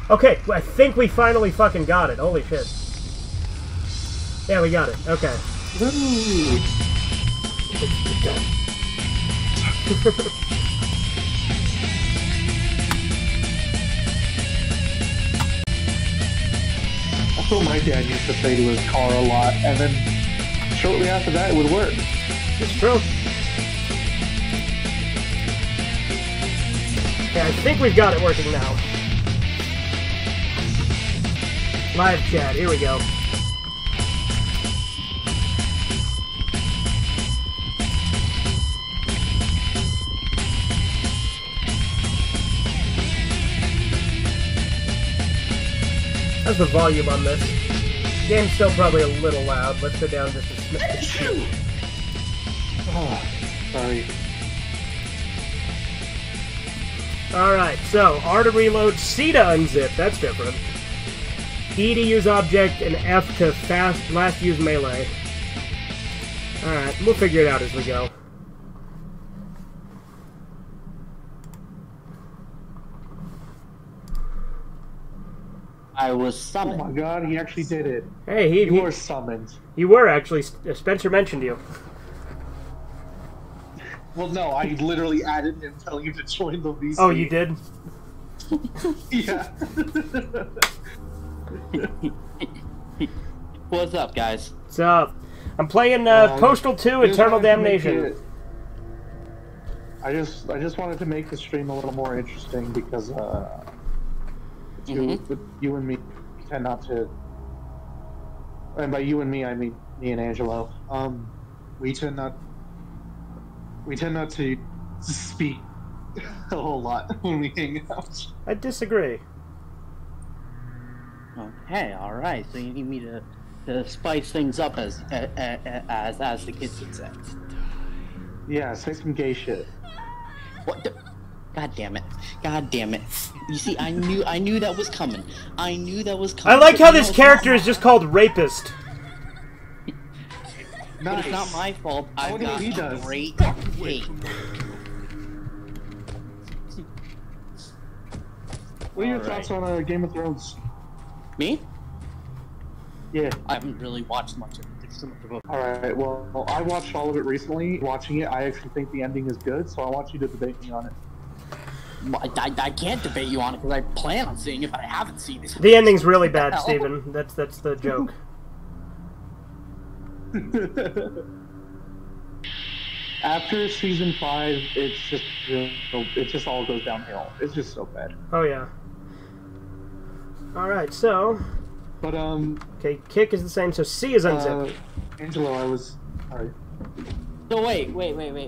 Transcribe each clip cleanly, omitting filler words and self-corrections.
Okay, I think we finally fucking got it. Holy shit. Yeah, we got it. Okay. That's what my dad used to say to his car a lot, and then shortly after that, it would work. It's true. Okay, I think we've got it working now. Live chat, here we go. How's the volume on this? Game's still probably a little loud. Let's go down just a smidge. Oh, sorry. Alright, so R to reload, C to unzip. That's different. E to use object, and F to last use melee. Alright, we'll figure it out as we go. I was summoned. Oh my god, he actually did it. Hey, You were summoned. You were actually. Spencer mentioned you. Well, no, I literally added him telling you to join the VC. Oh, you did? Yeah. What's up, guys? What's up? I'm playing Postal 2 Eternal Damnation. I just wanted to make the stream a little more interesting because with you and me tend not to, and by you and me I mean me and Angelo. We tend not to speak a whole lot when we hang out. I disagree. Okay, all right. So you need me to spice things up, as the kids would say. Yeah, say some gay shit. What? God damn it! God damn it! You see, I knew that was coming. I knew that was coming. I like how this character is just called Rapist. But it's not my fault. I've got a great hate. What are your thoughts on Game of Thrones? Me? Yeah. I haven't really watched much of it. It's so much of a... Alright, well, I watched all of it recently. Watching it, I actually think the ending is good, so I want you to debate me on it. I can't debate you on it because I plan on seeing it, but I haven't seen it. The ending's really bad, Steven. That's the joke. After season 5, it just all goes downhill. It's just so bad. Oh yeah. All right, so. But Okay, kick is the same, so C is unzipped. Angelo, I was. Sorry. So wait.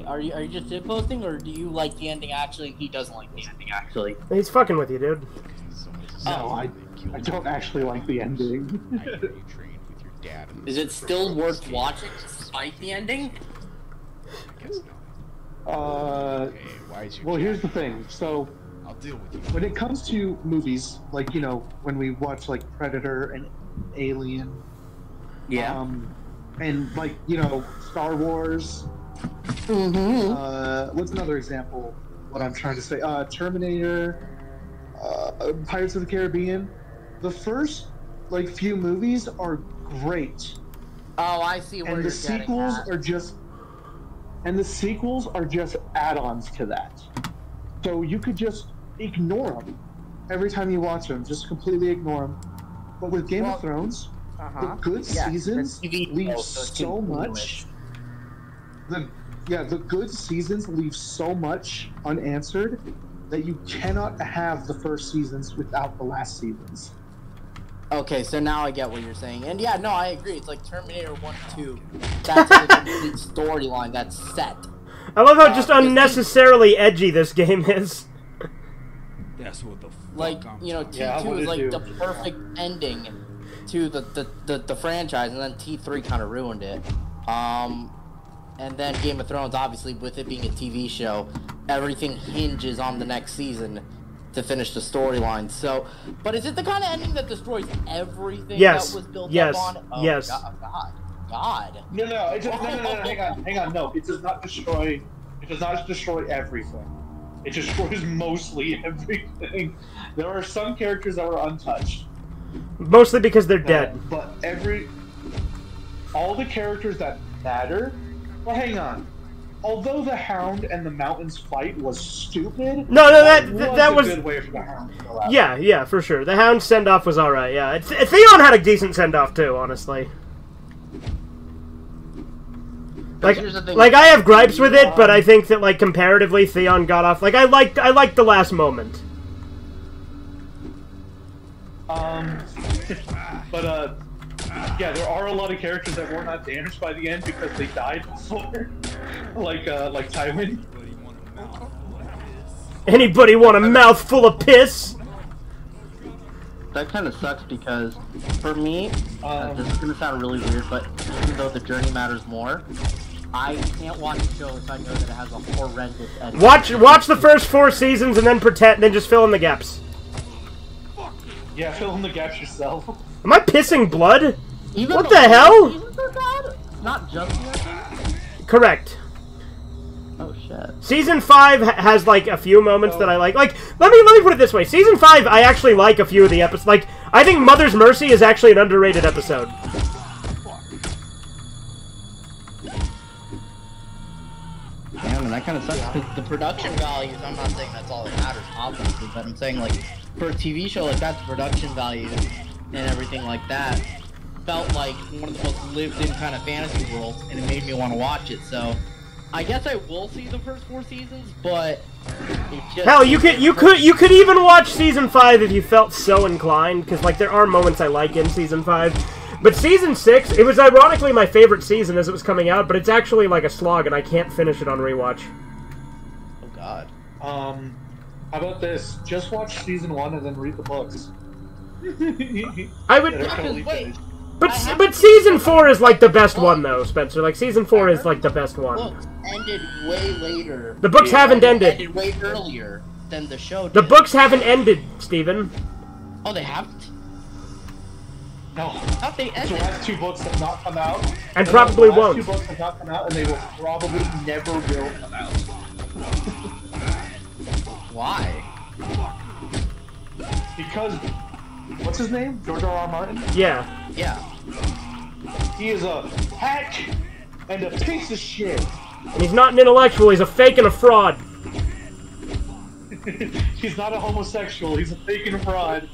Are you just shit posting, or do you like the ending actually? And he doesn't like the ending actually. He's fucking with you, dude. No, I don't actually like the ending. Is it still worth watching despite the ending? Well, here's the thing. So, when it comes to movies, like, you know, when we watch, like, Predator and Alien, yeah, and, like, you know, Star Wars, what's another example? What I'm trying to say, Terminator, Pirates of the Caribbean, the first, like, few movies are great. Oh, I see where and you're the sequels getting at. are just, and the sequels are just add-ons to that. So you could just ignore them every time you watch them. Just completely ignore them. But with Game of Thrones, the good seasons leave so much. The good seasons leave so much unanswered that you cannot have the first seasons without the last seasons. Okay, so now I get what you're saying. And yeah, no, I agree. It's like Terminator 1 and 2. That's a complete storyline that's set. I love how just unnecessarily edgy this game is. That's what the fuck like, you know, T2 is like the perfect ending to the franchise, and then T3 kind of ruined it. And then Game of Thrones, obviously, with it being a TV show, everything hinges on the next season to finish the storyline. So, but is it the kind of ending that destroys everything that was built up on? Oh, yes. God. No, hang on. No, it does not destroy. It does not destroy everything. It destroys mostly everything. There are some characters that were untouched. Mostly because they're dead. But all the characters that matter... Well, hang on. Although the Hound and the Mountains fight was stupid... No, that was a good way for the Hound to go out. Yeah, for sure. The Hound's send-off was alright, yeah. Theon had a decent send-off, too, honestly. Like, I have gripes with it, but I think that, like, comparatively, Theon got off... Like, I liked the last moment. Yeah, there are a lot of characters that were not damaged by the end because they died before. like Tywin. Anybody want a mouthful of piss? That kind of sucks because, for me, this is going to sound really weird, but even though the journey matters more, I can't watch the show if I know that it has a horrendous ending. Watch the first 4 seasons and then then just fill in the gaps. Yeah, fill in the gaps yourself. Am I pissing blood? Even what the hell? Not just the Correct. Oh shit. Season 5 has like a few moments that I like. Like, let me put it this way. Season 5, I actually like a few of the episodes. Like, I think Mother's Mercy is actually an underrated episode. Damn, and that kind of sucks because the production values, I'm not saying that's all that matters, obviously, but I'm saying, like, for a TV show like that, the production values and everything like that felt like one of the most lived-in kind of fantasy worlds, and it made me want to watch it, so I guess I will see the first 4 seasons, but it just... Hell, you could even watch Season 5 if you felt so inclined, because, like, there are moments I like in Season 5. But Season 6, it was ironically my favorite season as it was coming out, but it's actually like a slog, and I can't finish it on rewatch. Oh god. How about this? Just watch Season 1 and then read the books. I would... Totally wait, but Season 4 is like the best one, though, Spencer. Like, Season 4 is like the best one. The books ended way later. The books haven't ended. Ended way earlier than the show did. The books haven't ended, Steven. Oh, they haven't? No. How they ended? The last 2 books have not come out. And probably won't. The last 2 books have not come out, and they will probably never will come out. Why? Because, what's his name? George R.R. Martin? Yeah. Yeah. He is a hack and a piece of shit. He's not an intellectual, he's a fake and a fraud. He's not a homosexual, he's a fake and a fraud.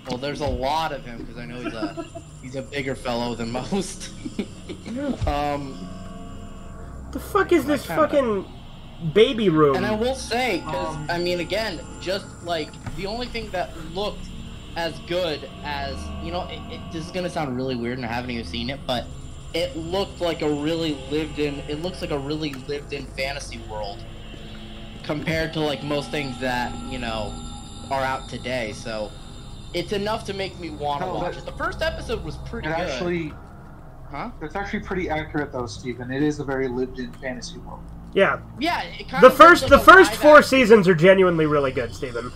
Well, there's a lot of him because I know he's a bigger fellow than most. The fuck is this fucking baby room? And I will say, because I mean, again, just like the only thing that looked as good as, you know, this is gonna sound really weird, and I haven't even seen it, but it looked like a really lived-in. It looks like a really lived-in fantasy world compared to like most things that, you know, are out today. So. It's enough to make me want to watch it. The first episode was pretty good. Actually, It's actually pretty accurate though, Steven. It is a very lived-in fantasy world. Yeah. Yeah, it kind the of first 4 seasons are genuinely really good, Steven.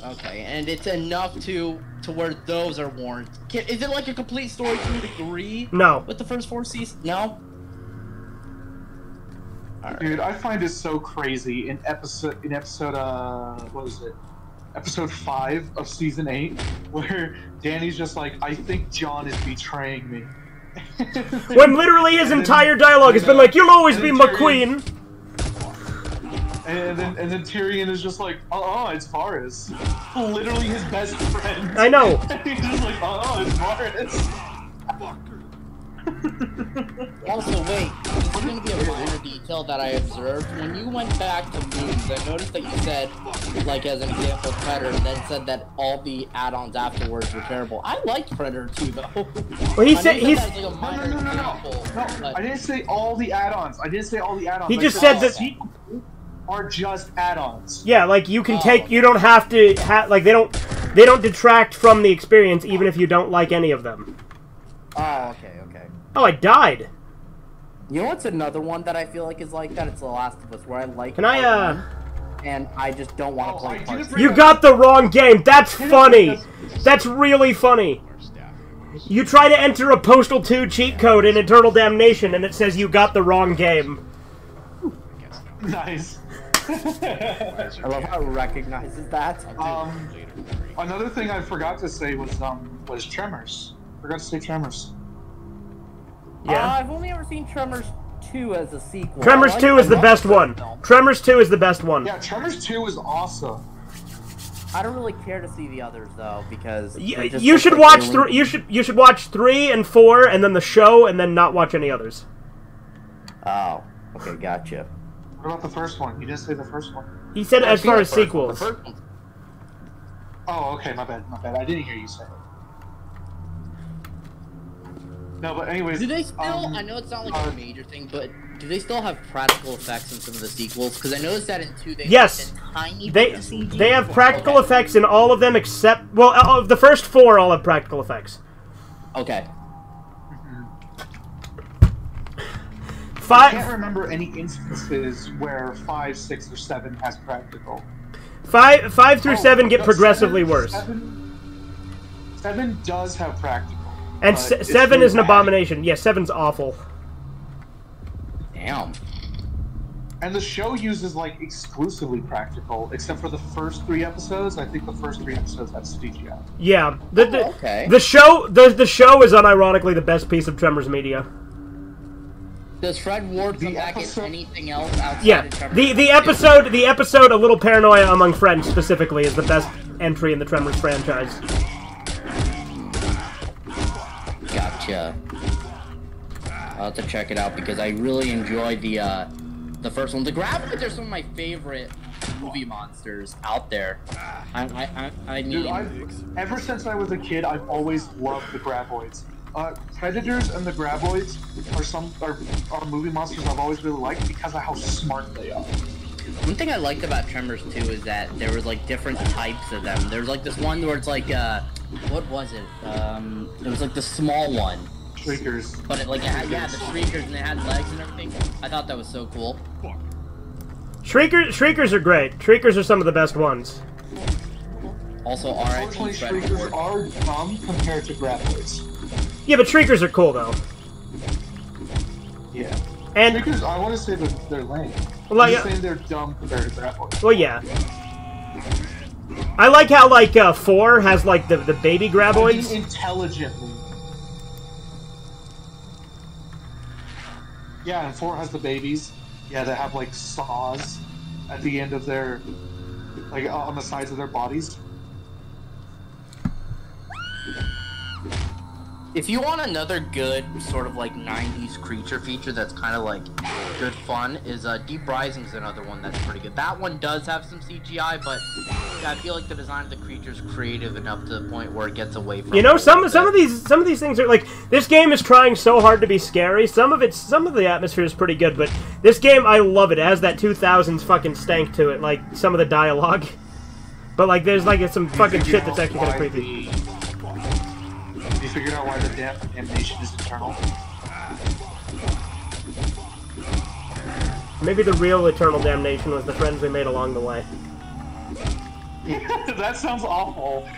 Okay, and it's enough to where those are warranted. Is it like a complete story to a degree? No. With the first 4 seasons? No? Right. Dude, I find it so crazy in episode what is it? Episode 5 of season 8, where Danny's just like, I think Jon is betraying me. When literally his entire dialogue has been like, you'll always be my queen. And then Tyrion is just like, it's Varys. Literally his best friend. I know. And he's just like, it's Varys. Also, wait, this is going to be a minor detail that I observed. When you went back to Moons, I noticed that you said, like as an example, Predator, and then said that all the add-ons afterwards were terrible. I liked Predator 2, though. Well, he said he's... Like a minor example, I didn't say all the add-ons. He just said that... are just add-ons. Yeah, like you can take... You don't have to... like, they don't detract from the experience even if you don't like any of them. Oh, okay. Oh, I died. You know what's another one that I feel like is like that? It's The Last of Us, where I like Can I, and I just don't want to play part 2. You got the wrong game. That's funny. That's really funny. You try to enter a Postal 2 cheat code in Eternal Damnation, and it says you got the wrong game. Nice. I love how it recognizes that. Another thing I forgot to say was Tremors. Forgot to say Tremors. Yeah. I've only ever seen Tremors 2 as a sequel. Tremors 2 is the best one. Tremors 2 is the best one. Yeah, Tremors 2 is awesome. I don't really care to see the others though because you should watch you should watch 3 and 4 and then the show and then not watch any others. Oh, okay, gotcha. What about the first one? You didn't say the first one. He said as far as sequels. Oh, okay, my bad. I didn't hear you say it. No, but anyways... Do they still... I know it's not like a major thing, but do they still have practical effects in some of the sequels? Because I noticed that in 2 they have a tiny bit of CG. They have practical effects in all of them except... Well, the first 4 all have practical effects. Okay. I can't remember any instances where 5, 6, or 7 has practical. 5 through 7 get progressively worse. 7 does have practical. And 7 is an abomination. Yeah, 7's awful. Damn. And the show uses, like, exclusively practical, except for the first 3 episodes. I think the first 3 episodes have CGI. Yeah. Okay. The show is unironically the best piece of Tremors media. Does Fred Ward come back in anything else outside of Tremors? The episode A Little Paranoia Among Friends specifically is the best entry in the Tremors franchise. Gotcha. I'll have to check it out because I really enjoyed the first one. The Graboids are some of my favorite movie monsters out there. I mean, dude, ever since I was a kid, I've always loved the Graboids. Predators and the Graboids are movie monsters I've always really liked because of how smart they are. One thing I liked about Tremors 2 is that there was like different types of them. There's like this one where it's like what was it? It was like the small one. Shriekers. But it had the Shriekers and they had legs and everything. I thought that was so cool. Shriekers are great. Shriekers are some of the best ones. Also, unfortunately, Shriekers are dumb compared to Graboids. Yeah, but Shriekers are cool though. Yeah. And Shriekers, I want to say they're lame. Well, I'm just saying they're dumb compared to Graboids. Well, yeah. I like how 4 has like the baby Graboids. I mean, intelligently. Yeah, and 4 has the babies. Yeah, they have like saws at the end of their, like on the sides of their bodies. If you want another good sort of like 90s creature feature that's kind of like good fun, is Deep Rising's another one that's pretty good. That one does have some CGI, but I feel like the design of the creature is creative enough to the point where it gets away from. You know, some of these things are like, this game is trying so hard to be scary. Some of the atmosphere is pretty good, but this game, I love it. It has that 2000s fucking stank to it, like some of the dialogue. But like, there's like some fucking shit that's actually kind of creepy. You figured out why the damnation is eternal? Maybe the real eternal damnation was the friends we made along the way. That sounds awful.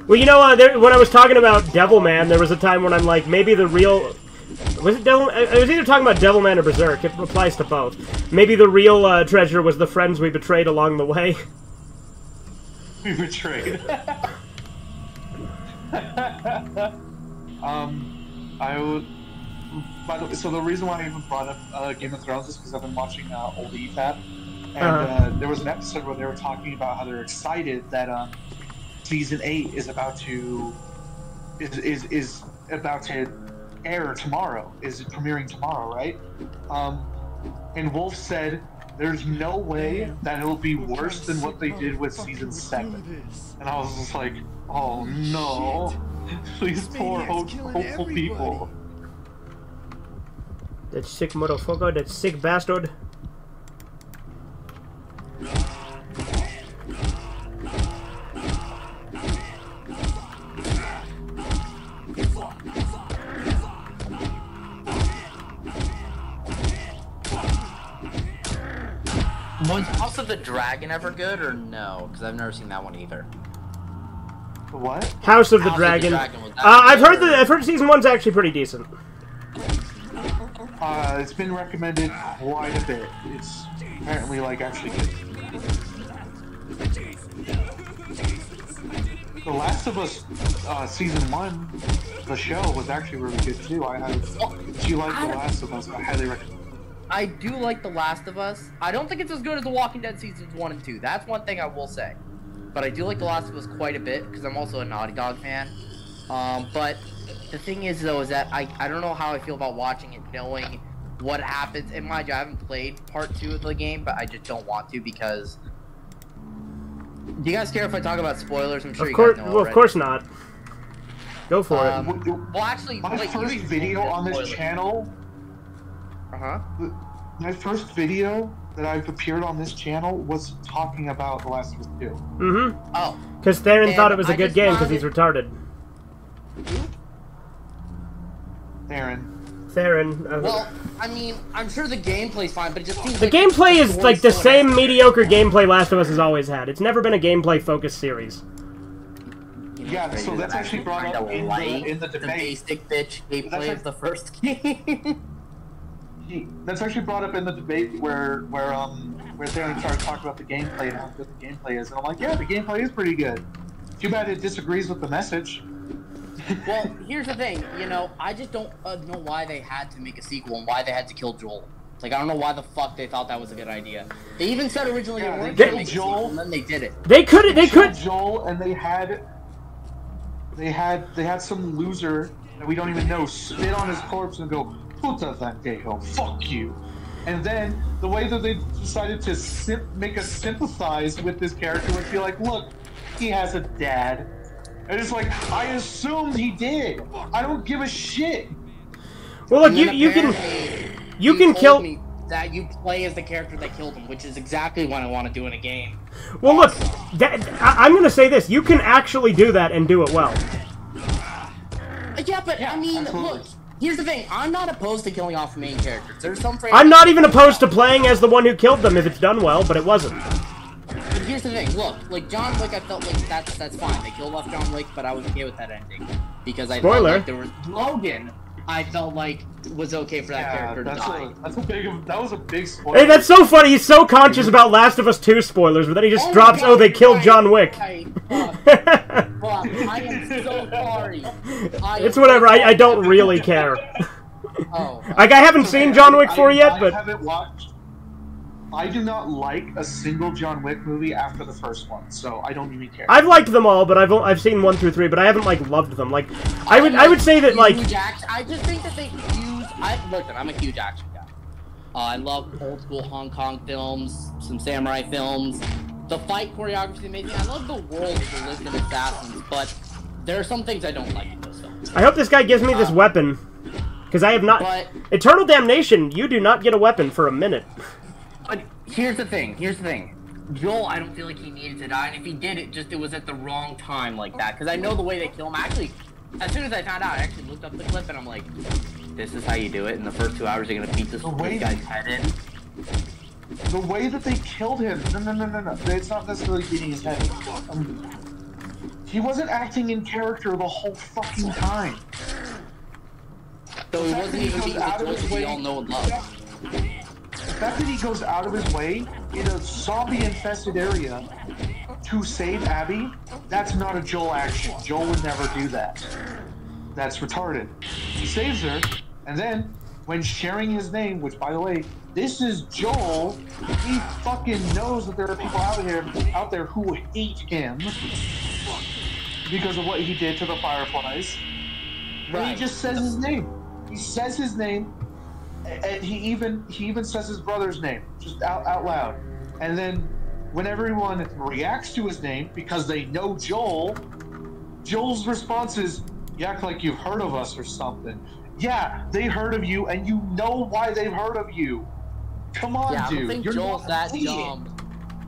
Well, you know, when I was talking about Devilman, there was a time when I'm like, maybe the real... Was it Devil? I was either talking about Devilman or Berserk. It applies to both. Maybe the real treasure was the friends we betrayed along the way. We betrayed. By the way, so the reason why I even brought up Game of Thrones is because I've been watching old EFAP, and there was an episode where they were talking about how they're excited that season 8 is about to air tomorrow, is premiering tomorrow, right? And Wolf said there's no way that it'll be worse than what they did with season 7. And I was just like, oh no, these poor hopeful people. That sick motherfucker, that sick bastard. Was House of the Dragon ever good, or no? Because I've never seen that one either. What? House of the Dragon. I've heard season 1's actually pretty decent. It's been recommended quite a bit. It's apparently, like, actually good. The Last of Us Season 1, the show, was actually really good, too. If you like The Last of Us, I highly recommend it. I do like The Last of Us. I don't think it's as good as The Walking Dead Seasons 1 and 2. That's one thing I will say. But I do like The Last of Us quite a bit, because I'm also a Naughty Dog fan. But the thing is, though, is that I don't know how I feel about watching it, knowing what happens. And mind you, I haven't played part 2 of the game, but I just don't want to, because... Do you guys care if I talk about spoilers? I'm sure you guys know already. Well, of course not. Go for it. Well, actually, my first video on this channel... My first video that I've appeared on this channel was talking about The Last of Us 2. Mm-hmm. Oh. Because Theron thought it was a good game because he's retarded. Theron. Well, I mean, I'm sure the gameplay's fine, but it just seems the gameplay is like the same mediocre gameplay Last of Us has always had. It's never been a gameplay-focused series. Yeah, so that's actually brought up in the debate. The basic bitch gameplay of the first game. That's actually brought up in the debate where Theron started talking about the gameplay and how good the gameplay is, and I'm like, yeah, the gameplay is pretty good. Too bad it disagrees with the message. Well, here's the thing, you know, I just don't know why they had to make a sequel and why they had to kill Joel. Like, I don't know why the fuck they thought that was a good idea. They even said originally they weren't going to make Joel, a sequel, and then they did it. They could Joel, and they had some loser that we don't even know spit on his corpse and go, "Puta Vandejo, fuck you." And then the way that they decided to make us sympathize with this character would be like, look, he has a dad. And it's like, I assumed he did. I don't give a shit. Well, look, you can kill me that you play as the character that killed him, which is exactly what I want to do in a game. Well, look, I'm going to say this: you can actually do that and do it well. Yeah, but I mean, look. Here's the thing, I'm not opposed to killing off main characters. There's some I'm not even opposed to playing as the one who killed them if it's done well, but it wasn't. But here's the thing, look, like John Wick, I felt like that's fine. They killed off John Wick, but I was okay with that ending. Because I felt like there was Logan, I felt like was okay for that character to die. That was a big spoiler. Hey, that's so funny. He's so conscious about Last of Us 2 spoilers, but then he just drops, "Oh, they killed John Wick." Fuck, I am so sorry. It's whatever. I don't really care. Oh. Like, I haven't seen John Wick 4 yet, but... I haven't watched... I do not like a single John Wick movie after the first one, so I don't even care. I've liked them all, but I've seen 1 through 3, but I haven't, like, loved them. Like, I would say that, like... I just think that they listen, I'm a huge action guy. I love old school Hong Kong films, some samurai films. The fight choreography they made, I love the world of the Lisbon Assassins, but there are some things I don't like in those films. I hope this guy gives me this weapon, because I have not... Eternal Damnation, you do not get a weapon for a minute. But here's the thing, Joel, I don't feel like he needed to die, and if he did, it was at the wrong time like that, because I know the way they kill him. Actually, as soon as I found out, I actually looked up the clip, and I'm like, this is how you do it. In the first 2 hours, you're gonna beat this guy's head in. The way that they killed him, no. It's not necessarily beating his head. He wasn't acting in character the whole fucking time. So he wasn't even being the Joel we all know and love. The fact that he goes out of his way in a zombie-infested area to save Abby, that's not a Joel action. Joel would never do that. That's retarded. He saves her, and then, when sharing his name, which, by the way, this is Joel, he fucking knows that there are people out there who hate him because of what he did to the Fireflies. Right. And he just says his name. He says his name, and he even says his brother's name, just out loud. And then, when everyone reacts to his name, because they know Joel, Joel's response is, "You act like you've heard of us or something." Yeah, they heard of you, and you know why they've heard of you. Come on, dude. I don't think You're Joel's not that dumb.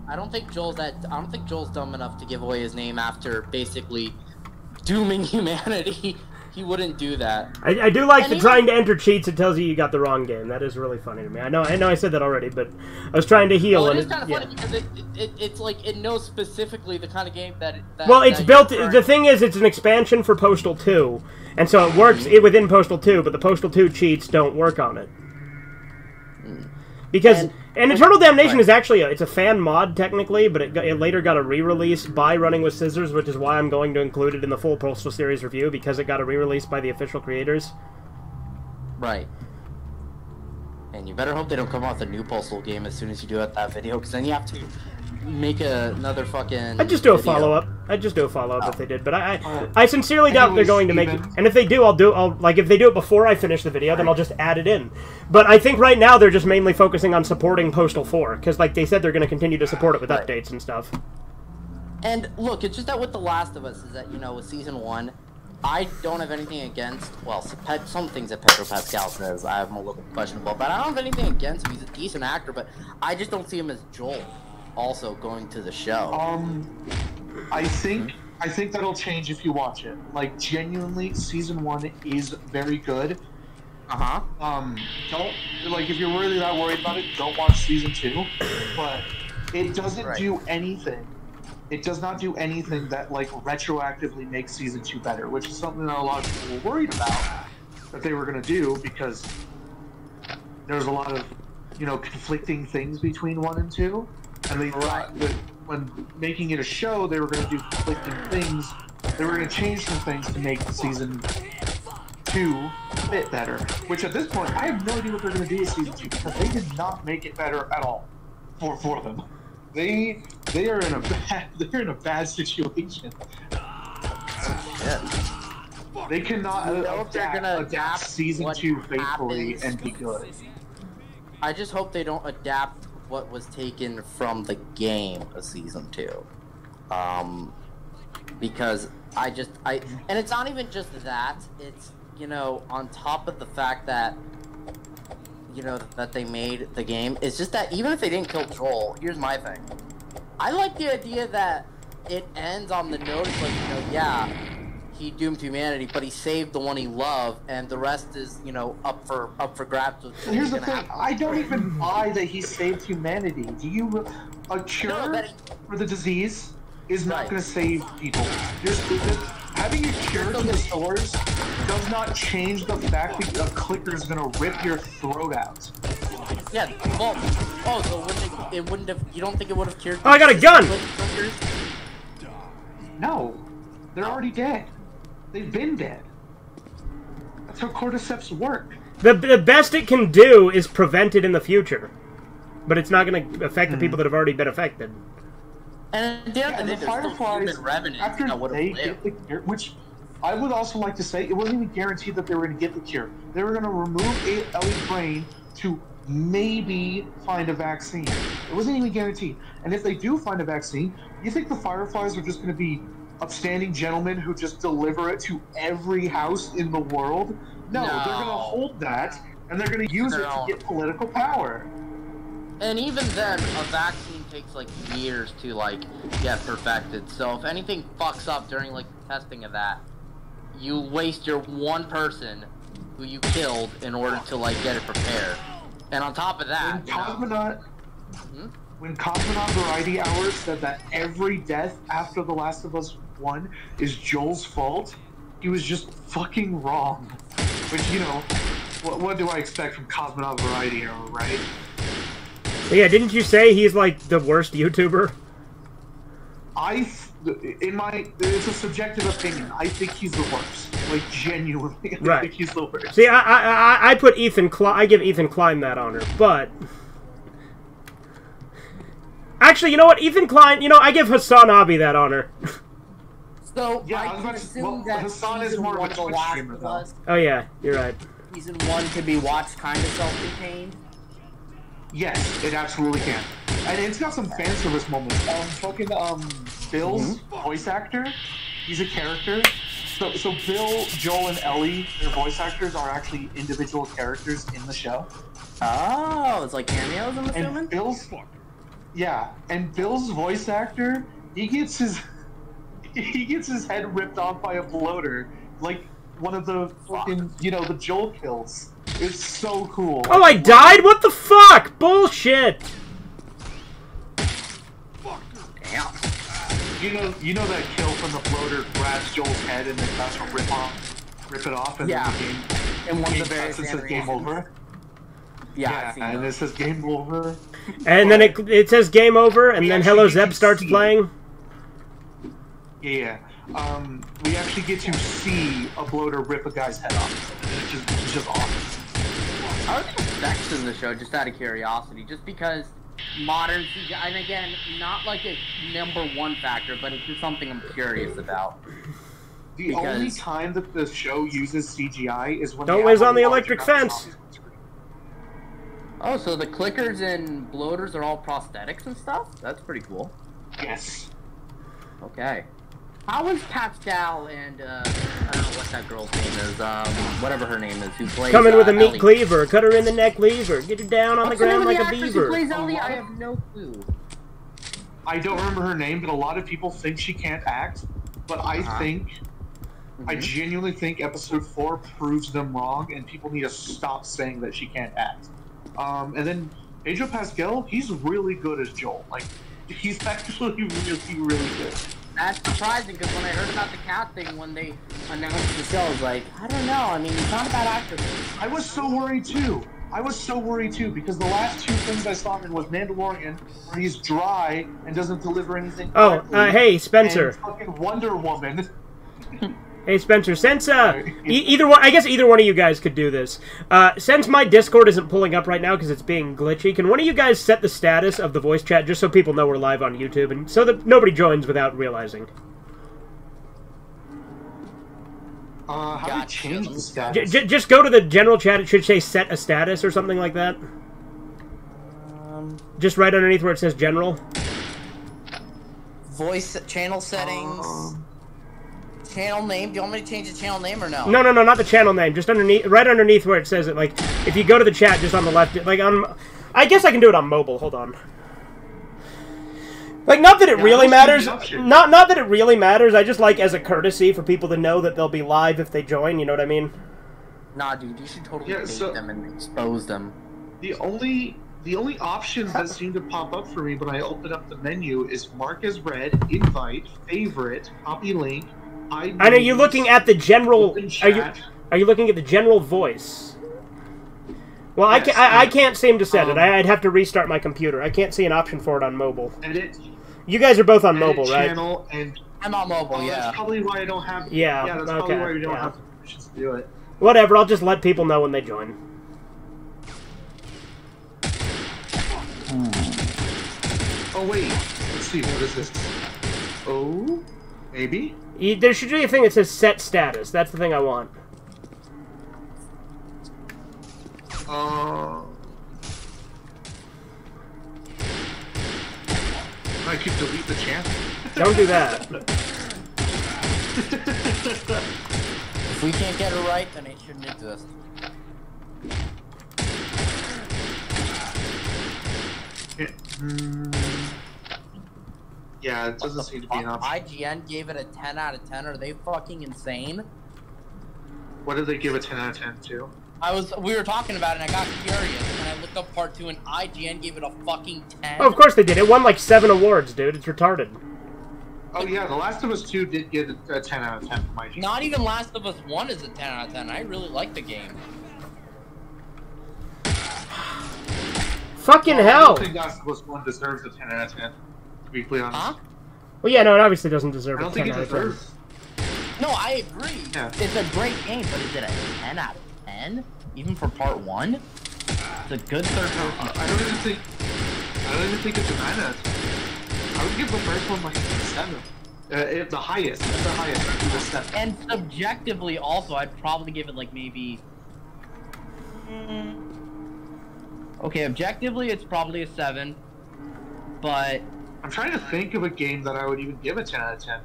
I don't think Joel's dumb enough to give away his name after basically dooming humanity. He wouldn't do that. I do like the trying to enter cheats. It tells you got the wrong game. That is really funny to me. I know I said that already, but I was trying to heal. Well, and it is kind of funny because it's like it knows specifically the kind of game that well, it's built. The thing is, it's an expansion for Postal 2, and so it works within Postal 2, but the Postal 2 cheats don't work on it. Because and Eternal Damnation is actually it's a fan mod technically, but it later got a re-release by Running with Scissors, which is why I'm going to include it in the full Postal series review, because it got a re-release by the official creators. Right. And you better hope they don't come out with a new Postal game as soon as you do that video, because then you have to make another fucking. I'd just do a follow-up. I'd just do a follow-up if they did, but I sincerely doubt they're going to make it. And if they do, I'll like if they do it before I finish the video, then I'll just add it in. But I think right now they're just mainly focusing on supporting Postal 4, because like they said they're going to continue to support it with updates and stuff. And look, it's just that with The Last of Us is that, you know, with Season 1, I don't have anything against, well, some things that Pedro Pascal says I have a little questionable, but I don't have anything against him. He's a decent actor, but I just don't see him as Joel also going to the show. I think that'll change if you watch it. Like, genuinely, Season 1 is very good. Don't, like, if you're really that worried about it, don't watch Season 2, but it doesn't do anything. It does not do anything that, like, retroactively makes Season 2 better, which is something that a lot of people were worried about that they were going to do, because there's a lot of, you know, conflicting things between 1 and 2, and they thought that when making it a show, they were going to do conflicting things. They were going to change some things to make Season 2 a bit better, which at this point, I have no idea what they're going to do with Season 2, because they did not make it better at all for them. They are in a bad situation. They cannot adapt Season 2 faithfully and be good. I just hope they don't adapt what was taken from the game of Season 2. Because and it's not even just that, it's, you know, on top of the fact that, you know, that they made the game, it's just that even if they didn't kill Joel, here's my thing. I like the idea that it ends on the note of, like, you know, yeah, he doomed humanity, but he saved the one he loved, and the rest is, you know, up for grabs. So here's the thing, I don't even buy that he saved humanity. Do you, a cure for the disease is not going to save people. You're stupid. Having a cure in the stores does not change the fact that a clicker is going to rip your throat out. Yeah, well, so it wouldn't have, you don't think it would have cured? Oh, I got a gun! No, they're already dead. They've been dead. That's how cordyceps work. The best it can do is prevent it in the future. But it's not going to affect the people that have already been affected. And at the end of the day, there's still human revenants that would have lived. Which I would also like to say, it wasn't even guaranteed that they were going to get the cure. They were going to remove Ellie's brain to maybe find a vaccine. It wasn't even guaranteed. And if they do find a vaccine, you think the Fireflies are just going to be upstanding gentlemen who just deliver it to every house in the world? No, they're going to hold that, and they're going to use it to get political power. And even then, a vaccine takes, like, years to, like, get perfected. So if anything fucks up during, like, testing of that, you waste your one person who you killed in order to, like, get it prepared. And on top of that, when Cosmonaut Variety Hours said that every death after The Last of Us 1 is Joel's fault, he was just fucking wrong. Which, you know, what do I expect from Cosmonaut Variety Hour, right? Yeah, didn't you say he's like the worst YouTuber? It's a subjective opinion. I think he's the worst. Like, genuinely, I think he's the worst. See, I put I give Ethan Klein that honor, but actually, you know what, Ethan Klein, you know, I give Hassan Abi that honor. So yeah, I can assume that Hassan is more of a Twitch streamer, though. Oh yeah, you're right. Season 1 could be watched kind of self-contained. Yes, it absolutely can. And it's got some fan service moments. Bill's voice actor, he's a character. So Bill, Joel, and Ellie, their voice actors are actually individual characters in the show. Oh, it's like cameos, I'm assuming? And Bill's voice actor, he gets his head ripped off by a bloater, like one of the fucking, you know, the Joel kills. It's so cool. Oh, I died? What the fuck? Bullshit! Damn. You know that kill from the bloater grabs Joel's head and then tries to rip it off, and then the game, and one of the very says game over. Yeah, and it says game over. And then it says game over, and then Hello Zeb starts playing. Yeah. We actually get to see a bloater rip a guy's head off. It's just awesome. I was expecting the show just out of curiosity, just because modern CGI, and again, not like a #1 factor, but it's just something I'm curious about. The only time that the show uses CGI is when Don't whiz on the electric fence. Oh, so the clickers and bloaters are all prosthetics and stuff? That's pretty cool. Yes. Okay. How was Pascal and, I don't know what that girl's name is, whatever her name is, who plays, Coming with a meat Ellie. cleaver, cut her in the neck lever, get her down on What's the ground name like of a the actress beaver. who plays Ellie? I have no clue. I don't remember her name, but a lot of people think she can't act, but I think... I genuinely think episode 4 proves them wrong, and people need to stop saying that she can't act. And then Pedro Pascal, he's really good as Joel. Like, he's actually really good. That's surprising, because when I heard about the casting, when they announced the show, I was like, I don't know, I mean, he's not a bad actor. I was so worried too. Because the last 2 things I saw him in was Mandalorian, where he's dry and doesn't deliver anything correctly, hey, Spencer. and fucking Wonder Woman. Hey Spencer, since either one, I guess either one of you guys could do this. Since my Discord isn't pulling up right now because it's being glitchy, can one of you guys set the status of the voice chat just so people know we're live on YouTube and so that nobody joins without realizing? How do you change the status? Just go to the general chat. It should say set a status or something like that. Just right underneath where it says general. Voice channel settings. Channel name? Do you want me to change the channel name or no? No, not the channel name. Just underneath, right underneath where it says it. Like, if you go to the chat, just on the left, like on. I guess I can do it on mobile. Hold on. Like, not that it really matters. Not that it really matters. I just like as a courtesy for people to know that they'll be live if they join. You know what I mean? Nah, dude, you should totally bait them and expose them. The only options that seem to pop up for me when I open up the menu is mark as read, invite, favorite, copy link. And are you looking at the general? Are you looking at the general voice? Well, yes, I can't seem to set it. I'd have to restart my computer. I can't see an option for it on mobile. Edit. You guys are both on mobile, right? Channel and I'm on mobile. Yeah. That's probably why I don't have. Yeah. That's probably why we don't have the permissions to do it. Whatever. I'll just let people know when they join. Oh wait. Let's see. What is this? Oh, maybe. There should be a thing that says set status. That's the thing I want. I could delete the channel. Don't do that. If we can't get it right, then it shouldn't exist. Yeah, it doesn't seem to be an option. IGN gave it a 10 out of 10. Are they fucking insane? What did they give a 10 out of 10 to? We were talking about it and I got curious and I looked up part 2 and IGN gave it a fucking 10. Oh, of course they did. It won like 7 awards, dude. It's retarded. Oh yeah, The Last of Us 2 did get a 10 out of 10 from IGN. Not even Last of Us 1 is a 10 out of 10. I really like the game. Fucking hell! I don't think Last of Us 1 deserves a 10 out of 10. To be clear honest. Huh? Well, yeah, no, it obviously doesn't deserve a 10 out of 10. No, I agree. Yeah. It's a great game, but is it a 10 out of 10? Even for part 1? It's a good third person. I don't even think it's a 9 out of 10. I would give the first one like a 7. The highest. That's the highest. I'd give it a 7. And subjectively also, I'd probably give it like maybe... Okay, objectively it's probably a 7. But... I'm trying to think of a game that I would even give a 10 out of 10.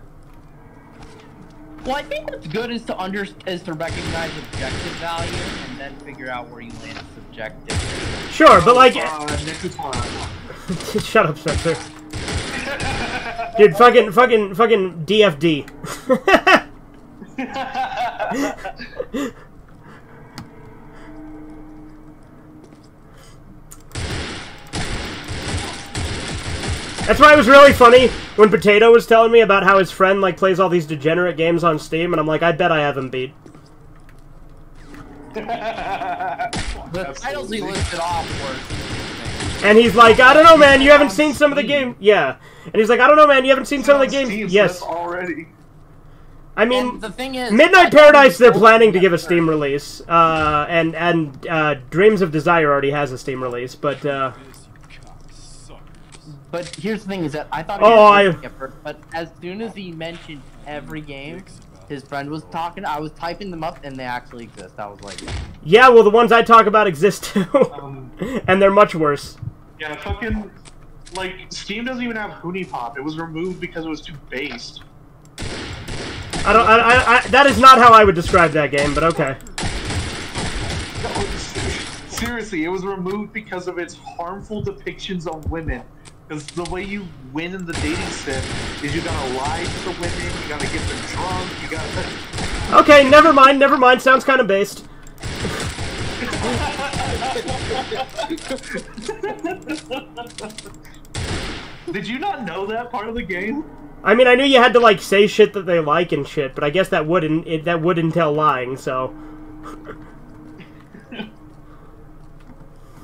Well, I think what's good is to recognize objective value and then figure out where you land subjective. Sure, but like... Shut up, Spencer. Dude, fucking DFD. That's why it was really funny when Potato was telling me about how his friend like plays all these degenerate games on Steam, and I'm like, I bet I have him beat. The titles he listed off were... And he's like, I don't know, man, you haven't seen some of the game. Yeah. And he's like, I don't know, man, you haven't seen some of the games. Yes. Already. I mean, the thing is, Midnight Paradise, they're planning to give a Steam release. And Dreams of Desire already has a Steam release, but here's the thing is that I thought but as soon as he mentioned every game his friend was talking, I was typing them up and they actually exist. I was like, yeah, well, the ones I talk about exist too. And they're much worse. Yeah, fucking, like, Steam doesn't even have Hoonie Pop. It was removed because it was too based. That is not how I would describe that game, but okay. No, seriously, it was removed because of its harmful depictions of women. Because the way you win in the dating sim is you gotta lie to the women, you gotta get them drunk, you gotta... Okay, never mind, sounds kind of based. Did you not know that part of the game? I mean, I knew you had to, like, say shit that they like and shit, but I guess that would entail lying, so...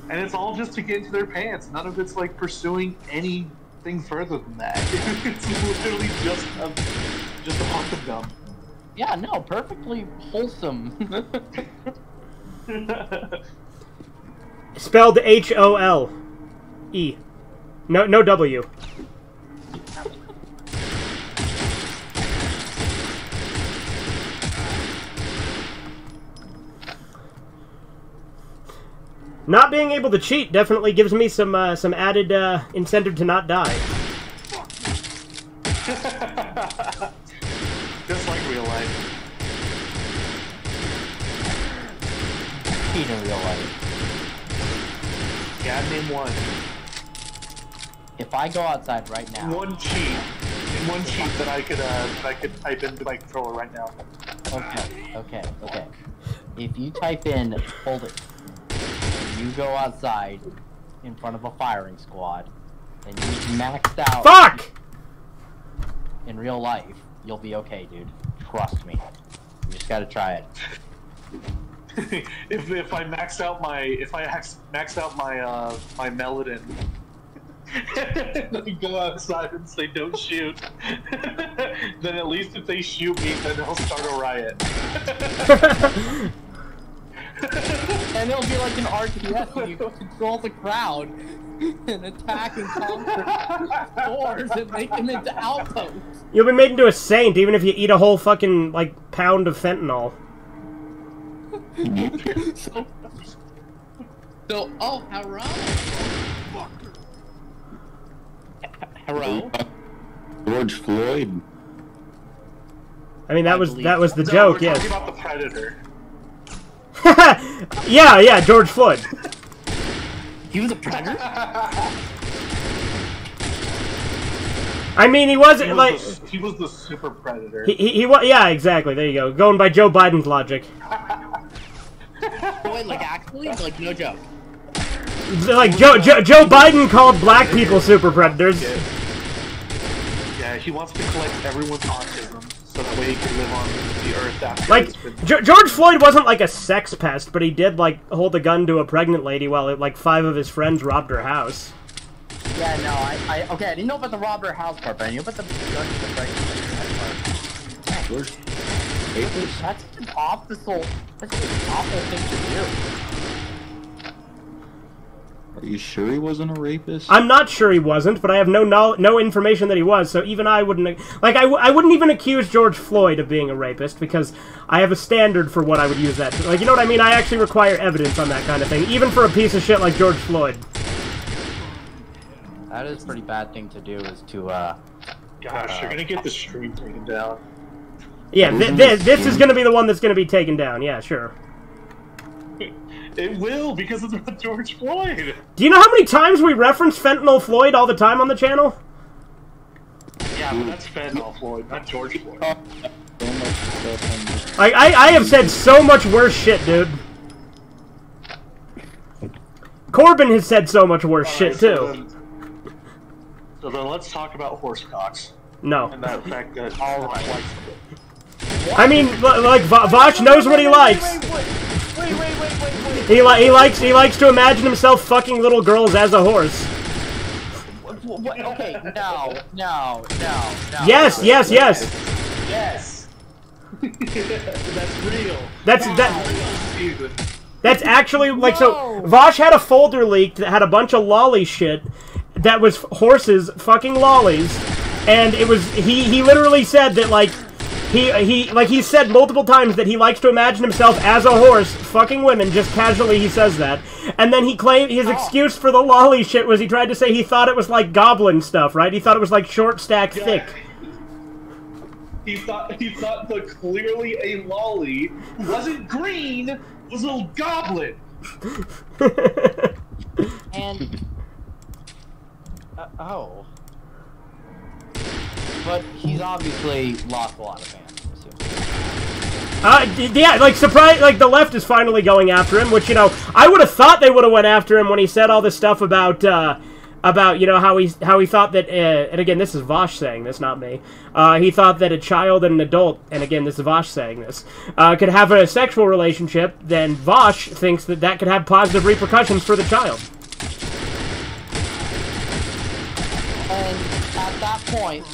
And it's all just to get into their pants. None of it's, like, pursuing anything further than that. It's literally just a pump and dump. Yeah, no, perfectly wholesome. Spelled H-O-L-E. No W. Not being able to cheat definitely gives me some added incentive to not die. Just like real life. Cheat in real life. Yeah, name one. If I go outside right now. One cheat that I could type into my controller right now. Okay. If you type in hold it. You go outside in front of a firing squad and you maxed out. Fuck! In real life, you'll be okay, dude. Trust me. You just gotta try it. if I max out my my Meladin, and go outside and say don't shoot, then at least if they shoot me, then they'll start a riot. And it'll be like an RTS and you control the crowd and attack and conquer doors and make them into outposts. You'll be made into a saint even if you eat a whole fucking, like, pound of fentanyl. So, oh, hello? George Floyd. I mean, that was the joke, yes. We're talking about the Predator. yeah, George Floyd. He was a predator? I mean, he wasn't like... He was the super predator. He was... Yeah, exactly, there you go. Going by Joe Biden's logic. Wait, like, actually? Like, no joke. Like, Joe Biden called black people super predators. Yeah, he wants to collect everyone's autism, so that way he can live on the earth after. Like, George Floyd wasn't like a sex pest, but he did, like, hold a gun to a pregnant lady while, like, 5 of his friends robbed her house. Yeah, no, okay, I didn't know about the rob her house part, but I knew about the gun to the pregnant lady part. George. That's an awful thing to do. Are you sure he wasn't a rapist? I'm not sure he wasn't, but I have no information that he was, so even I wouldn't... Like, I wouldn't even accuse George Floyd of being a rapist, because I have a standard for what I would use that to. Like, you know what I mean? I actually require evidence on that kind of thing, even for a piece of shit like George Floyd. That is a pretty bad thing to do, is to, Gosh, you're gonna get the stream taken down. Yeah, this is gonna be the one that's gonna be taken down, yeah, sure. It will, because it's about George Floyd! Do you know how many times we reference Fentanyl Floyd all the time on the channel? Yeah, but that's Fentanyl Floyd, not George Floyd. I have said so much worse shit, dude. Corbin has said so much worse shit, too. So then let's talk about horse cocks. No. And that fact that all right. I mean, like, Vosh knows what he likes. Wait. he likes to imagine himself fucking little girls as a horse. What? Okay, no. Yes. Yes. That's real. That's actually like so. Vosh had a folder leaked that had a bunch of lolly shit that was horses fucking lollies, and it was he literally said that like he said multiple times that he likes to imagine himself as a horse fucking women, just casually he says that, and then he claimed his excuse for the lolly shit was he tried to say he thought it was like goblin stuff, right? He thought it was like short stack thick. He thought the clearly a lolly who wasn't green was a little goblin. And oh, but he's obviously lost a lot of fans. Yeah, like surprise, like the left is finally going after him, which, you know, I would have thought they would have went after him when he said all this stuff about you know, how he thought that, and again, this is Vosh saying this, not me, he thought that a child and an adult, and again, this is Vosh saying this, could have a sexual relationship, then Vosh thinks that that could have positive repercussions for the child. And at that point,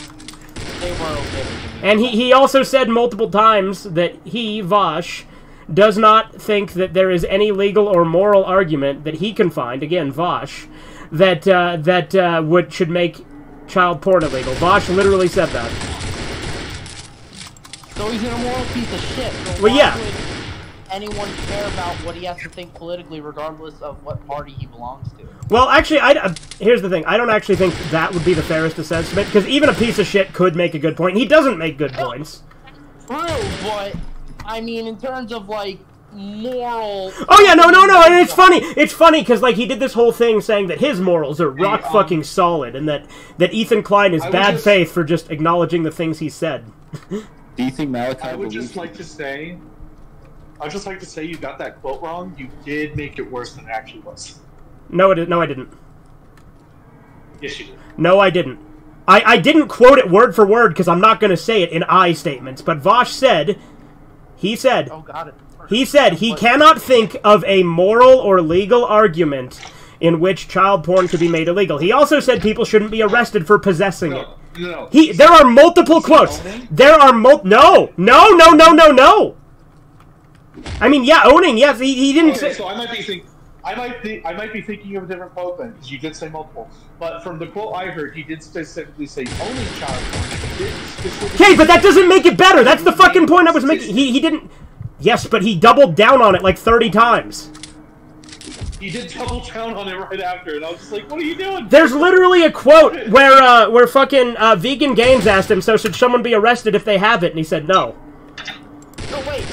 they were okay with him. And he also said multiple times that he, Vosh, does not think that there is any legal or moral argument that he can find, again, Vosh, that should make child porn illegal. Vosh literally said that. So he's an immoral piece of shit. So well, yeah. Would anyone care about what he has to think politically, regardless of what party he belongs to? Well, actually, here's the thing. I don't actually think that would be the fairest assessment, because even a piece of shit could make a good point. He doesn't make good points. True, but I mean, in terms of like moral. Oh yeah, no, and it's funny. It's funny because like he did this whole thing saying that his morals are rock fucking solid, and that Ethan Klein is bad faith for just acknowledging the things he said. Do you think Malachi? I would just like to say you got that quote wrong. You did make it worse than it actually was. No, I didn't. Yes, you did. No, I didn't. I didn't quote it word for word because I'm not going to say it in I statements. But Vosh said, Oh, got it. He said he cannot think of a moral or legal argument in which child porn could be made illegal. He also said people shouldn't be arrested for possessing it. No. There are multiple quotes. There are No. I mean, yeah, owning. Yes, he didn't say. So I might be thinking of a different quote then, because you did say multiple. But from the quote I heard, he did specifically say owning child porn. Okay, but that doesn't make it better. That's the fucking point I was making. He didn't. Yes, but he doubled down on it like 30 times. He did double down on it right after, and I was just like, what are you doing? There's literally a quote where fucking Vegan Games asked him, so should someone be arrested if they have it? And he said no. No, wait.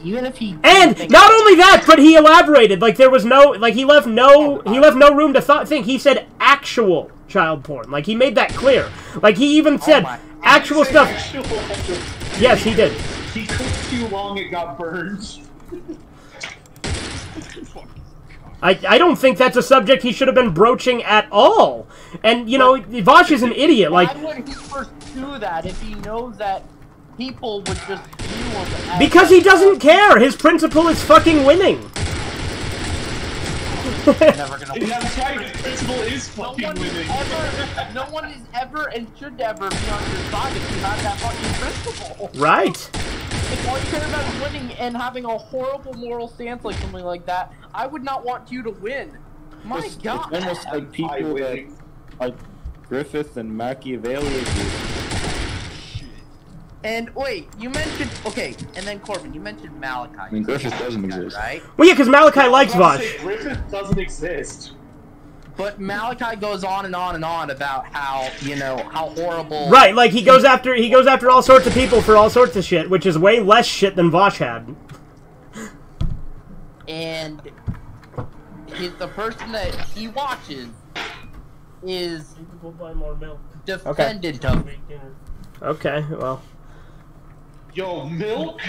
Even if he... And not only that, but he elaborated. Like, there was no... Like, he left no room to think. He said actual child porn. Like, he made that clear. Like, he even said actual stuff. Yes, he did. He cooked too long, it got burned. I don't think that's a subject he should have been broaching at all. And, you know, Vosh is an idiot. Like, why would he pursue that if he knows that people would just view him as... Because he doesn't care. His principle is fucking winning. Never gonna win. That's right, his principle is fucking winning. No one is ever and should ever be on your side if you have that fucking principle. Right. If all you care about is winning and having a horrible moral stance like something like that, I would not want you to win. My God. It's almost like people that, like Griffith and Machiavelli. And wait, you mentioned, okay, and then Corbin, you mentioned Malachi. I mean, Griffith doesn't exist. Right? Well, yeah, because Malachi likes Vosh. Griffith doesn't exist. But Malachi goes on and on and on about how, you know, how horrible... Right, like, he goes after all sorts of people for all sorts of shit, which is way less shit than Vosh had. And the person that he watches is defendant of it. Okay, well... Yo, milk?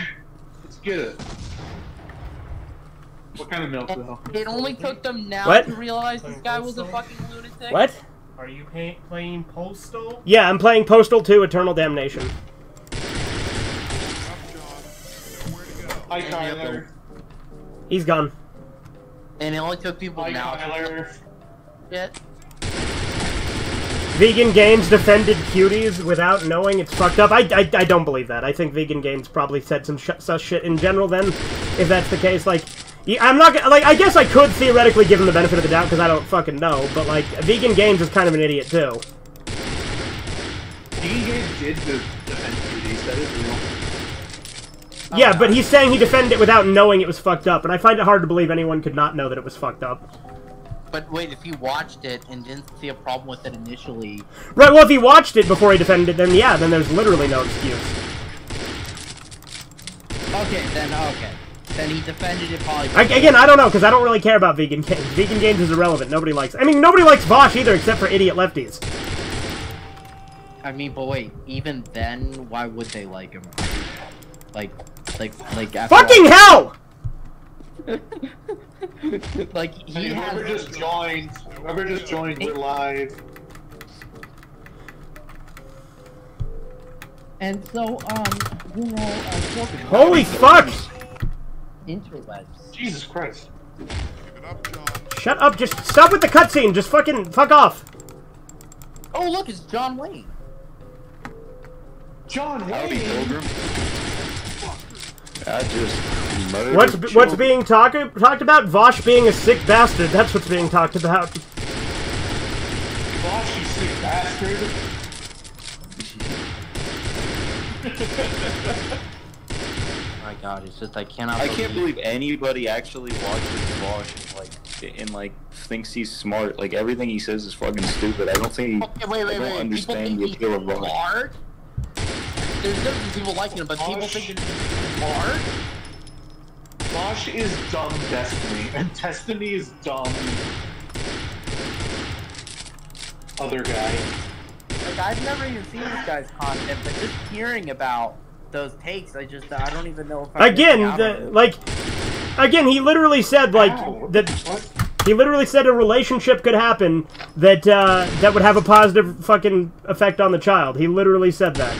Let's get it. What kind of milk, though? It only took them now to realize this guy was a fucking lunatic. What? Are you playing Postal? Yeah, I'm playing Postal 2 Eternal Damnation. Hi, Tyler. He's gone. And it only took people Hi, now. Tyler. Shit. Vegan Games defended cuties without knowing it's fucked up. I don't believe that. I think Vegan Games probably said some such shit in general then, if that's the case. Like, I'm not gonna, like, I guess I could theoretically give him the benefit of the doubt because I don't fucking know, but, like, Vegan Games is kind of an idiot, too. Vegan Games did defend cuties, that is real. Yeah, but he's saying he defended it without knowing it was fucked up, and I find it hard to believe anyone could not know that it was fucked up. But wait, if he watched it and didn't see a problem with it initially... Right, well, if he watched it before he defended it, then yeah, then there's literally no excuse. Okay. Then he defended it probably... Again, I don't know, because I don't really care about Vegan Games. Vegan Games is irrelevant. Nobody likes... I mean, nobody likes Vosh either, except for idiot lefties. I mean, but wait, even then, why would they like him? Like after Fucking hell! Like, he whoever just joined, we're live. And so, you know, Holy fuck! Interwebs. Jesus Christ. Shut up, just stop with the cutscene, just fucking fuck off. Oh, look, it's John Wayne. John Wayne! I just murdered What's being talked about? Vosh being a sick bastard. That's what's being talked about. Vosh, you sick bastard. My God, it's just I can't believe anybody actually watches Vosh and like thinks he's smart. Like everything he says is fucking stupid. I don't think I don't understand the appeal of Vosh. Smart? There's different people liking him, but people think it's smart. Vosh is dumb Destiny, and Destiny is dumb other guy. Like, I've never even seen this guy's content, but just hearing about those takes, I don't even know if I Again, he literally said, like, that... He literally said a relationship could happen that, that would have a positive fucking effect on the child. He literally said that.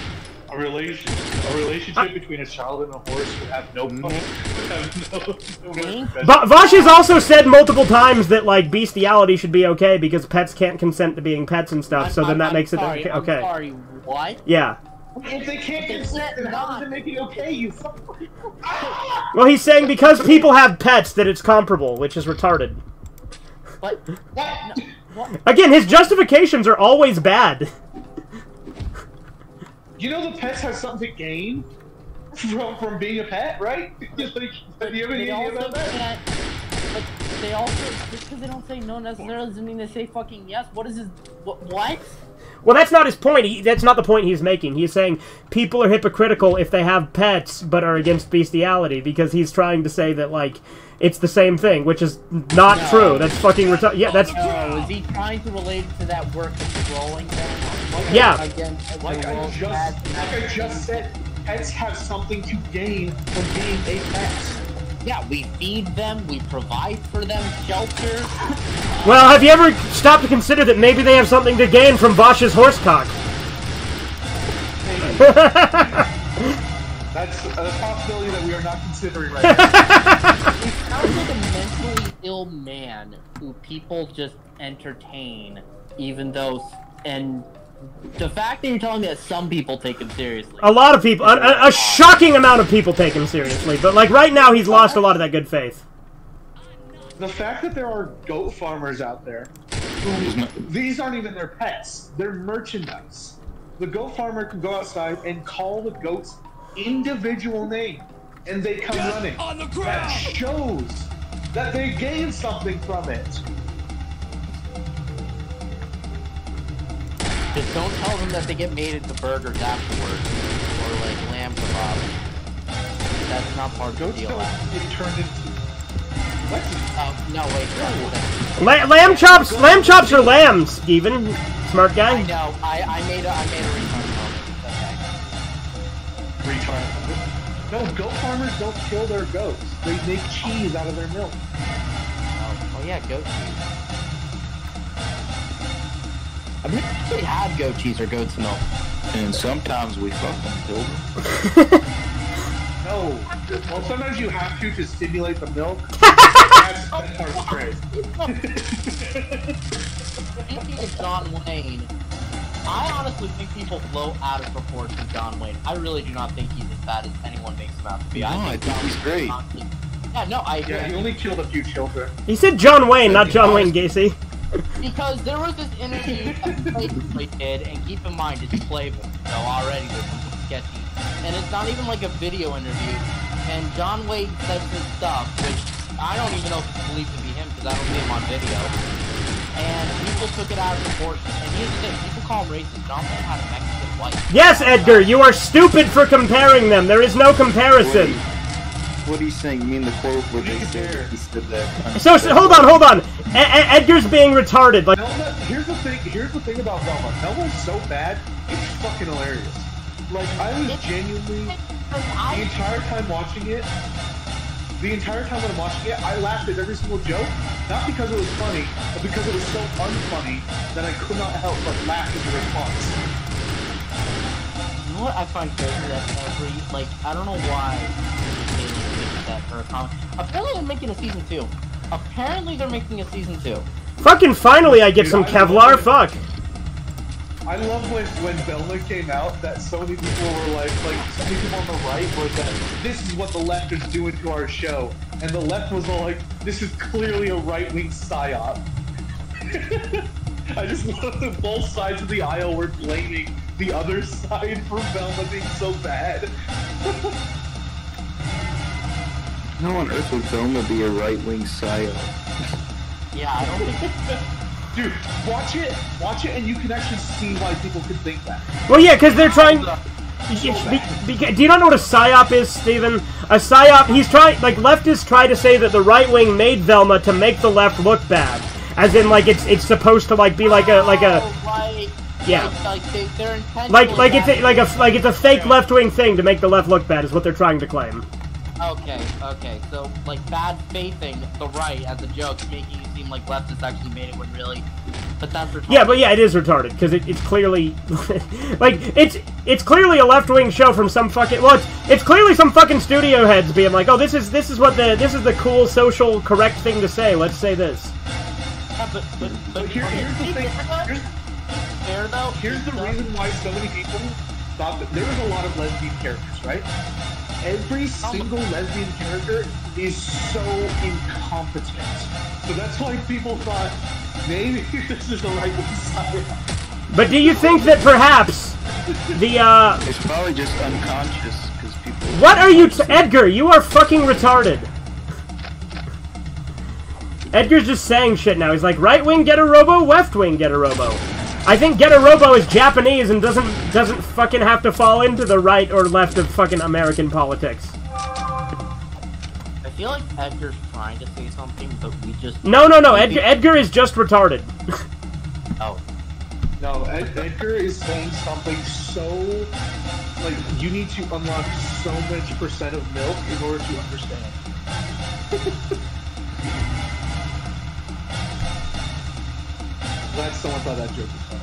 A relationship between a child and a horse would have no Vosh has also said multiple times that, like, bestiality should be okay because pets can't consent to being pets and stuff, so then that makes it okay. I'm sorry, what? Yeah. If they can't consent, then how does it make it okay, you fucking... Well, he's saying because people have pets that it's comparable, which is retarded. What? What? Again, his justifications are always bad. You know the pets have something to gain from being a pet, right? Like, have you ever heard about that? But they also, just because they don't say no necessarily doesn't mean they say fucking yes. What is his, what? Well, that's not his point. That's not the point he's making. He's saying people are hypocritical if they have pets but are against bestiality because he's trying to say that, like, it's the same thing, which is not true. That's fucking retarded. Yeah, that's... No, is he trying to relate it to that work controlling them? Yeah. Like I just said, pets have something to gain from being a pet. Yeah, we feed them, we provide for them, shelter. Well, have you ever stopped to consider that maybe they have something to gain from Vosh's horsecock? That's a possibility that we are not considering right now. He sounds like a mentally ill man who people just entertain, even though... And the fact that you're telling me that some people take him seriously... A lot of people, a shocking amount of people take him seriously, but, like, right now he's lost a lot of that good faith. The fact that there are goat farmers out there, these aren't even their pets, they're merchandise. The goat farmer can go outside and call the goats individual name, and they come running. On the ground! That shows that they gain something from it. Just don't tell them that they get made into burgers afterwards, or like lamb kebab. That's not part of the Goats deal. don't get turned into... What? No, wait. Lamb chops are lambs, Steven. Smart guy. I know. I made a retard comment. Retard. No, goat farmers don't kill their goats. They make cheese out of their milk. Oh yeah, goat cheese. I've never actually had goat cheese or goat's milk. And sometimes we fucking kill them. No. Well, sometimes you have to stimulate the milk. That's part's great. Speaking of John Wayne, I honestly think people blow out of proportion John Wayne. I really do not think he's as bad as anyone makes him out to be. No, I think he's great. Yeah, no, I agree. Yeah, he only killed a few children. He said John Wayne, not John Wayne Gacy. Because there was this interview that Playboy did, and keep in mind, it's Playboy, so already there's something sketchy. And it's not even like a video interview. And John Wayne said this stuff, which I don't even know if it's believed to be him, because I don't see him on video. And people took it out of proportion. And here's the thing, people call him racist. John Wayne had a Mexican wife. Yes, Edgar, you are stupid for comparing them. There is no comparison. What he's saying, you mean the quote where they said he said that? So hold on. Edgar's being retarded. Like, Velma, here's the thing about Velma. Velma's so bad, it's fucking hilarious. Like, I was genuinely, the entire time watching it, when I'm watching it, I laughed at every single joke. Not because it was funny, but because it was so unfunny that I could not help but laugh at the response. You know what I find crazy? That I don't know why that for a comic. Apparently they're making a season 2. Apparently they're making a season 2. fucking finally I get some Kevlar, fuck. I love when Velma came out that so many people were like so many people on the right were that this is what the left is doing to our show. And the left was all like, this is clearly a right-wing psyop. I just love that both sides of the aisle were blaming the other side for Velma being so bad. How on earth would Velma be a right-wing psyop? Yeah, I don't think... Dude, watch it, and you can actually see why people could think that. Well, yeah, because they're trying... Do you not know what a psyop is, Steven? A psyop, he's trying... Like, leftists try to say that the right wing made Velma to make the left look bad. As in, like, it's supposed to, like, be like a... Right. Yeah. They're it's a fake left-wing thing to make the left look bad, is what they're trying to claim. Okay, so, like, bad faithing the right as a joke, making it seem like leftists actually made it when really... But that's retarded. Yeah, but yeah, it is retarded, because it's clearly... like, it's clearly a left-wing show from some fucking... Well, it's clearly some fucking studio heads being like, oh, this is the cool, social, correct thing to say, let's say this. Yeah, but here's the thing... Fair, though? Here's the reason why so many people thought that there was a lot of lesbian characters, right? Every single lesbian character is so incompetent. So that's why people thought, maybe this is the right side. But do you think that perhaps the, It's probably just unconscious, because people... What are you Edgar, you are fucking retarded. Edgar's just saying shit now. He's like, right wing get a robo, left wing get a robo. I think Get a Robo is Japanese and doesn't fucking have to fall into the right or left of fucking American politics. I feel like Edgar's trying to say something, but we just... No, Edgar is just retarded. Oh. No, Edgar is saying something so... Like, you need to unlock so much percent of milk in order to understand. Glad someone thought that joke was funny.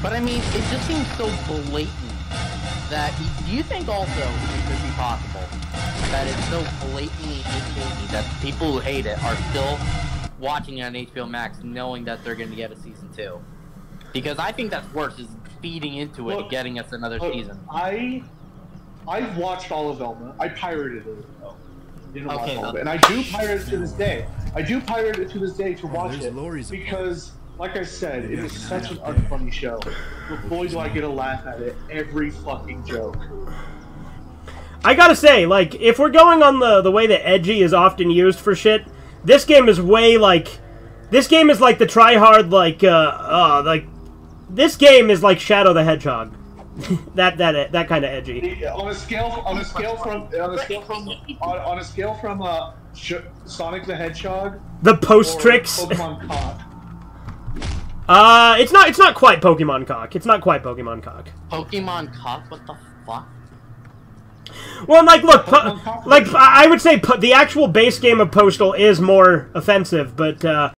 But I mean, it just seems so blatant that... Do you think also it could be possible that it's so blatantly hate that people who hate it are still watching it on HBO Max knowing that they're going to get a season 2? Because I think that's worse, is feeding into it and getting us another season. I've watched all of Velma. I pirated it, though. Didn't watch all of it. And I do pirate it to this day. I do pirate it to this day to watch it because, like I said, it is such an unfunny show. But boy, do I get a laugh at it every fucking joke. I gotta say, like, if we're going on the way that edgy is often used for shit, this game is way, like... This game is like the try-hard, like, this game is like Shadow the Hedgehog. that kind of edgy. On a scale from Sonic the Hedgehog. The post tricks. Pokemon Cock. It's not quite Pokemon Cock. It's not quite Pokemon Cock. Pokemon Cock? What the fuck? Well, like, look, I would say the actual base game of Postal is more offensive, but